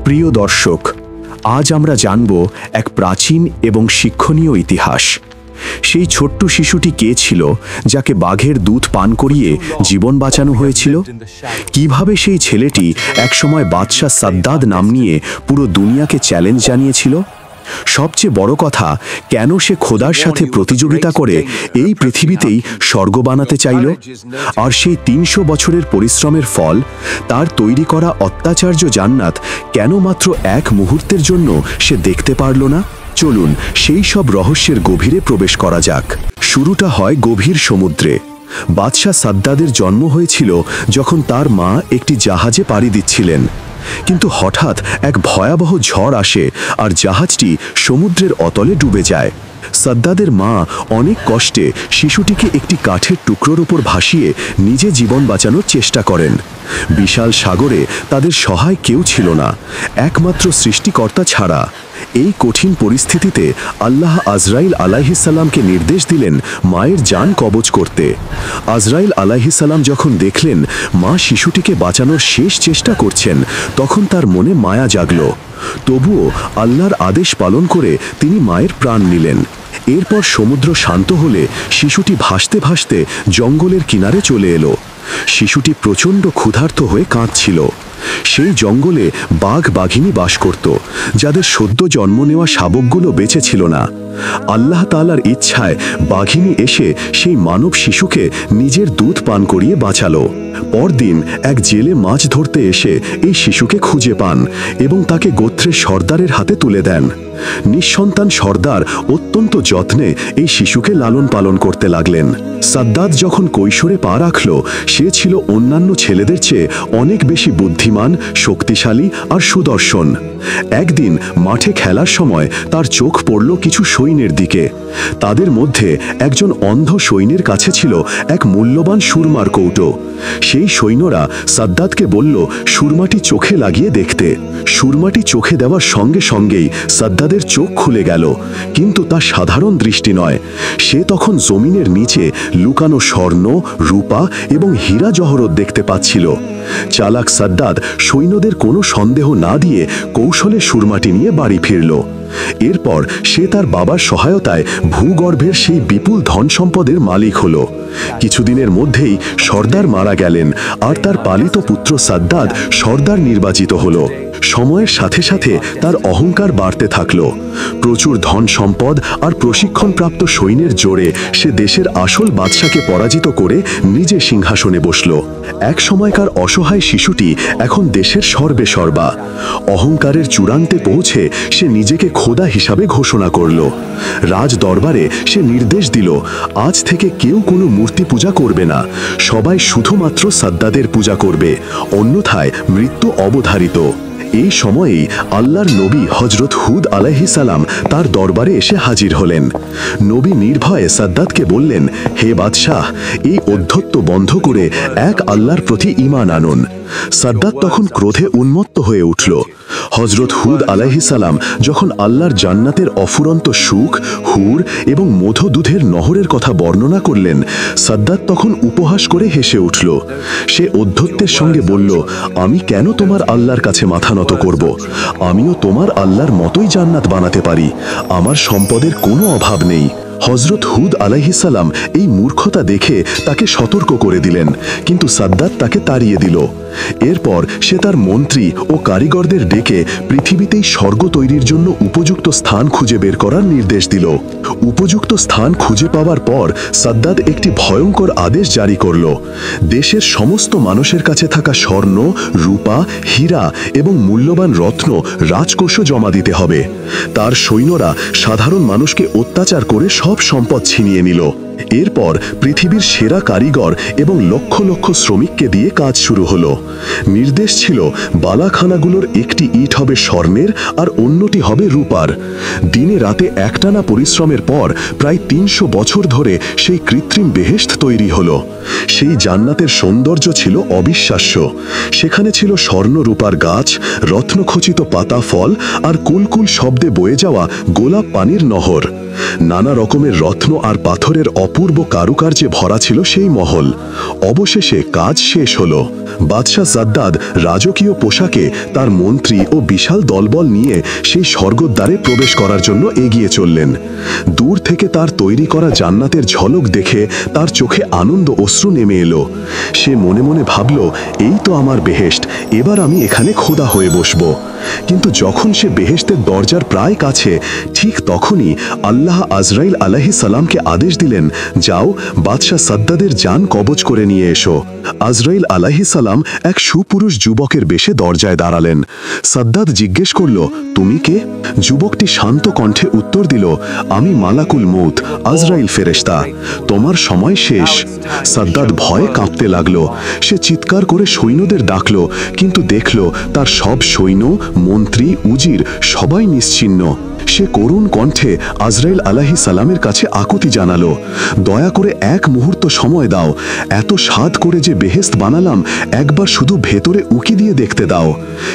প্রিয় দর্শক, আজ আমরা জানব এক প্রাচীন এবং শিক্ষণীয় ইতিহাস। সেই ছোট্ট শিশুটি কে ছিল যাকে বাঘের দুধ পান করিয়ে জীবন বাঁচানো হয়েছিল? কিভাবে সেই ছেলেটি একসময় বাদশাহ সাদ্দাদ নাম নিয়ে পুরো দুনিয়াকে চ্যালেঞ্জ জানিয়েছিল? সবচেয়ে বড় কথা, কেন সে খোদার সাথে প্রতিযোগিতা করে এই পৃথিবীতেই স্বর্গ বানাতে চাইল? আর সেই ৩০০ বছরের পরিশ্রমের ফল, তার তৈরি করা অত্যাচার্য জান্নাত, কেন মাত্র এক মুহূর্তের জন্য সে দেখতে পারল না? চলুন সেই সব রহস্যের গভীরে প্রবেশ করা যাক। শুরুটা হয় গভীর সমুদ্রে। বাদশাহ সাদ্দাদের জন্ম হয়েছিল যখন তার মা একটি জাহাজে পাড়ি দিচ্ছিলেন। কিন্তু হঠাৎ এক ভয়াবহ ঝড় আসে আর জাহাজটি সমুদ্রের অতলে ডুবে যায়। সাদ্দাদের মা অনেক কষ্টে শিশুটিকে একটি কাঠের টুকরোর উপর ভাসিয়ে নিজে জীবন বাঁচানোর চেষ্টা করেন। বিশাল সাগরে তাদের সহায় কেউ ছিল না, একমাত্র সৃষ্টিকর্তা ছাড়া। এই কঠিন পরিস্থিতিতে আল্লাহ আজরাইল আলাইহিসসালামকে নির্দেশ দিলেন মায়ের জান কবজ করতে। আজরাইল আলাইহিসসালাম যখন দেখলেন মা শিশুটিকে বাঁচানোর শেষ চেষ্টা করছেন, তখন তার মনে মায়া জাগল। তবুও আল্লাহর আদেশ পালন করে তিনি মায়ের প্রাণ নিলেন। এরপর সমুদ্র শান্ত হলে শিশুটি ভাসতে ভাসতে জঙ্গলের কিনারে চলে এলো। শিশুটি প্রচণ্ড ক্ষুধার্ত হয়ে কাঁদছিল। সেই জঙ্গলে বাঘ বাঘিনী বাস করত, যাদের সদ্য জন্ম নেওয়া শাবকগুলো বেঁচে ছিল না। আল্লাহ তাআলার ইচ্ছায় বাঘিনী এসে সেই মানব শিশুকে নিজের দুধ পান করিয়ে বাঁচালো। পরদিন এক জেলে মাছ ধরতে এসে এই শিশুকে খুঁজে পান এবং তাকে গোত্রের সর্দারের হাতে তুলে দেন। নিঃসন্তান সর্দার অত্যন্ত যত্নে এই শিশুকে লালন পালন করতে লাগলেন। সাদ্দাদ যখন কৈশোরে পা রাখল, সে ছিল অন্যান্য ছেলেদের চেয়ে অনেক বেশি বুদ্ধিমান, শক্তিশালী আর সুদর্শন। একদিন মাঠে খেলার সময় তার চোখ পড়ল কিছু সৈন্যের দিকে। তাদের মধ্যে একজন অন্ধ সৈন্যের কাছে ছিল এক মূল্যবান সুরমার কৌটো। সেই সৈন্যরা সাদ্দাদকে বলল সুরমাটি চোখে লাগিয়ে দেখতে। সুরমাটি চোখে দেওয়ার সঙ্গে সঙ্গেই সাদ্দাদের চোখ খুলে গেল, কিন্তু তা সাধারণ দৃষ্টি নয়। সে তখন জমিনের নিচে লুকানো স্বর্ণ, রূপা এবং হীরা জহরত দেখতে পাচ্ছিল। চালাক সাদ্দাদ সৈন্যদের কোনো সন্দেহ না দিয়ে কৌশলে সুরমাটি নিয়ে বাড়ি ফিরল। এরপর সে তার বাবার সহায়তায় ভূগর্ভের সেই বিপুল ধন সম্পদের মালিক হল। কিছুদিনের মধ্যেই সর্দার মারা গেলেন আর তার পালিত পুত্র সাদ্দাদ সর্দার নির্বাচিত হল। সময়ের সাথে সাথে তার অহংকার বাড়তে থাকল। প্রচুর ধন সম্পদ আর প্রশিক্ষণপ্রাপ্ত সৈন্যের জোরে সে দেশের আসল বাদশাকে পরাজিত করে নিজে সিংহাসনে বসল। এক সময়কার অসহায় শিশুটি এখন দেশের সর্বে সর্বা। অহংকারের চূড়ান্তে পৌঁছে সে নিজেকে খোদা হিসাবে ঘোষণা করল। রাজ দরবারে সে নির্দেশ দিল, আজ থেকে কেউ কোনো মূর্তি পূজা করবে না, সবাই শুধুমাত্র সাদ্দাদের পূজা করবে, অন্যথায় মৃত্যু অবধারিত। এই সময়েই আল্লাহর নবী হজরত হুদ আলাইহিসসালাম তার দরবারে এসে হাজির হলেন। নবী নির্ভয়ে সাদ্দাদকে বললেন, হে বাদশাহ, এই অধ্যত্ব বন্ধ করে এক আল্লাহর প্রতি ঈমান আনুন। সাদ্দাদ তখন ক্রোধে উন্মত্ত হয়ে উঠল। হজরত হুদ আলাইহিসসালাম যখন আল্লাহর জান্নাতের অফুরন্ত সুখ, হুর এবং মধু দুধের নহরের কথা বর্ণনা করলেন, সাদ্দাদ তখন উপহাস করে হেসে উঠল। সে অধ্যত্বের সঙ্গে বলল, আমি কেন তোমার আল্লাহর কাছে মাথা নত করব? আমিও তোমার আল্লাহর মতোই জান্নাত বানাতে পারি, আমার সম্পদের কোনো অভাব নেই। হজরত হুদ আলাইহিসসালাম এই মূর্খতা দেখে তাকে সতর্ক করে দিলেন, কিন্তু সাদ্দাদ তাকে তাড়িয়ে দিল। এরপর সে তার মন্ত্রী ও কারিগরদের ডেকে পৃথিবীতেই স্বর্গ তৈরির জন্য উপযুক্ত স্থান খুঁজে বের করার নির্দেশ দিল। উপযুক্ত স্থান খুঁজে পাওয়ার পর সাদ্দাদ একটি ভয়ঙ্কর আদেশ জারি করল। দেশের সমস্ত মানুষের কাছে থাকা স্বর্ণ, রূপা, হীরা এবং মূল্যবান রত্ন রাজকোষে জমা দিতে হবে। তার সৈন্যরা সাধারণ মানুষকে অত্যাচার করে সব সম্পদ ছিনিয়ে নিল। এরপর পৃথিবীর সেরা কারিগর এবং লক্ষ লক্ষ শ্রমিককে দিয়ে কাজ শুরু হলো। নির্দেশ ছিল, বালাখানাগুলোর একটি ইট হবে স্বর্ণের আর অন্যটি হবে রূপার। দিনে রাতে একটানা পরিশ্রমের পর প্রায় ৩০০ বছর ধরে সেই কৃত্রিম বেহেশত তৈরি হলো। সেই জান্নাতের সৌন্দর্য ছিল অবিশ্বাস্য। সেখানে ছিল স্বর্ণ রূপার গাছ, রত্নখচিত পাতা ফল আর কুলকুল শব্দে বয়ে যাওয়া গোলাপ পানির নহর। নানা রকমের রত্ন আর পাথরের অপূর্ব কারুকার্যে ভরা ছিল সেই মহল। অবশেষে কাজ শেষ হলো। বাদশাহ সাদ্দাদ রাজকীয় পোশাকে তার মন্ত্রী ও বিশাল দলবল নিয়ে সেই স্বর্গদ্বারে প্রবেশ করার জন্য এগিয়ে চললেন। দূর থেকে তার তৈরি করা জান্নাতের ঝলক দেখে তার চোখে আনন্দ অশ্রু নেমে এলো। সে মনে মনে ভাবল, এই তো আমার বেহেশত, এবার আমি এখানে খোদা হয়ে বসব। কিন্তু যখন সে বেহেশতের দরজার প্রায় কাছে, ঠিক তখনই আল্লাহ আজরাইল আলাইহিস সালামকে আদেশ দিলেন, যাও বাদশাহ সাদ্দাদের জান কবজ করে নিয়ে এসো। আজরাইল আলাইহিস সালাম এক সুপুরুষ যুবকের বেশে দরজায় দাঁড়ালেন। সাদ্দাদ জিজ্ঞেস করল, তুমি কে? যুবকটি শান্ত কণ্ঠে উত্তর দিল, আমি মালাকুল মউত, আজরাইল ফেরেশতা, তোমার সময় শেষ। সাদ্দাদ ভয়ে কাঁপতে লাগলো। সে চিৎকার করে সৈন্যদের ডাকল, কিন্তু দেখল তার সব সৈন্য, মন্ত্রী, উজির সবাই নিশ্চিহ্ন। সে করুণ কণ্ঠে আজরাইল আলাইহিস সালামের কাছে আকুতি জানালো, দয়া করে এক মুহূর্ত সময় দাও, এত সাধ করে যে বেহেশত বানালাম একবার শুধু ভেতরে উকি দিয়ে দেখতে দাও।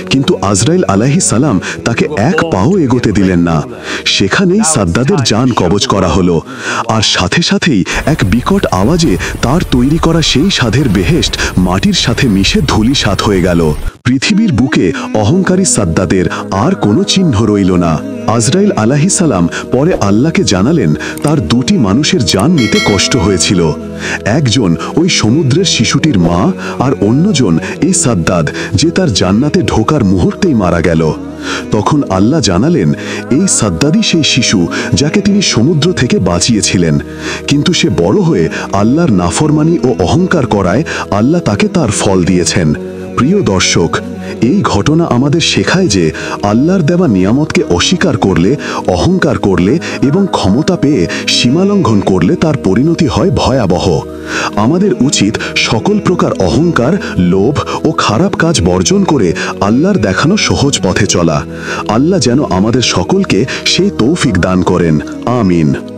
কিন্তু আজরাইল আলাইহিস সালাম তাকে এক পাও এগোতে দিলেন না। সেখানেই সাদ্দাদের জান কবজ করা হলো। আর সাথে সাথেই এক বিকট আওয়াজে তার তৈরি করা সেই সাধের বেহেশত মাটির সাথে মিশে ধূলিসাৎ হয়ে গেল। পৃথিবীর বুকে অহংকারী সাদ্দাদের আর কোনো চিহ্ন রইল না। আজরাইল আলাইহিস সালাম পরে আল্লাহকে জানালেন, তার দুটি মানুষের জান নিতে কষ্ট হয়েছিল। একজন ওই সমুদ্রের শিশুটির মা, আর অন্যজন এই সাদ্দাদ, যে তার জান্নাতে ঢোকার মুহূর্তেই মারা গেল। তখন আল্লাহ জানালেন, এই সাদ্দাদই সেই শিশু যাকে তিনি সমুদ্র থেকে বাঁচিয়েছিলেন। কিন্তু সে বড় হয়ে আল্লাহর নাফরমানি ও অহংকার করায় আল্লাহ তাকে তার ফল দিয়েছেন। প্রিয় দর্শক, এই ঘটনা আমাদের শেখায় যে আল্লাহর দেওয়া নিয়ামতকে অস্বীকার করলে, অহংকার করলে এবং ক্ষমতা পেয়ে সীমালঙ্ঘন করলে তার পরিণতি হয় ভয়াবহ। আমাদের উচিত সকল প্রকার অহংকার, লোভ ও খারাপ কাজ বর্জন করে আল্লাহর দেখানো সহজ পথে চলা। আল্লাহ যেন আমাদের সকলকে সেই তৌফিক দান করেন। আমিন।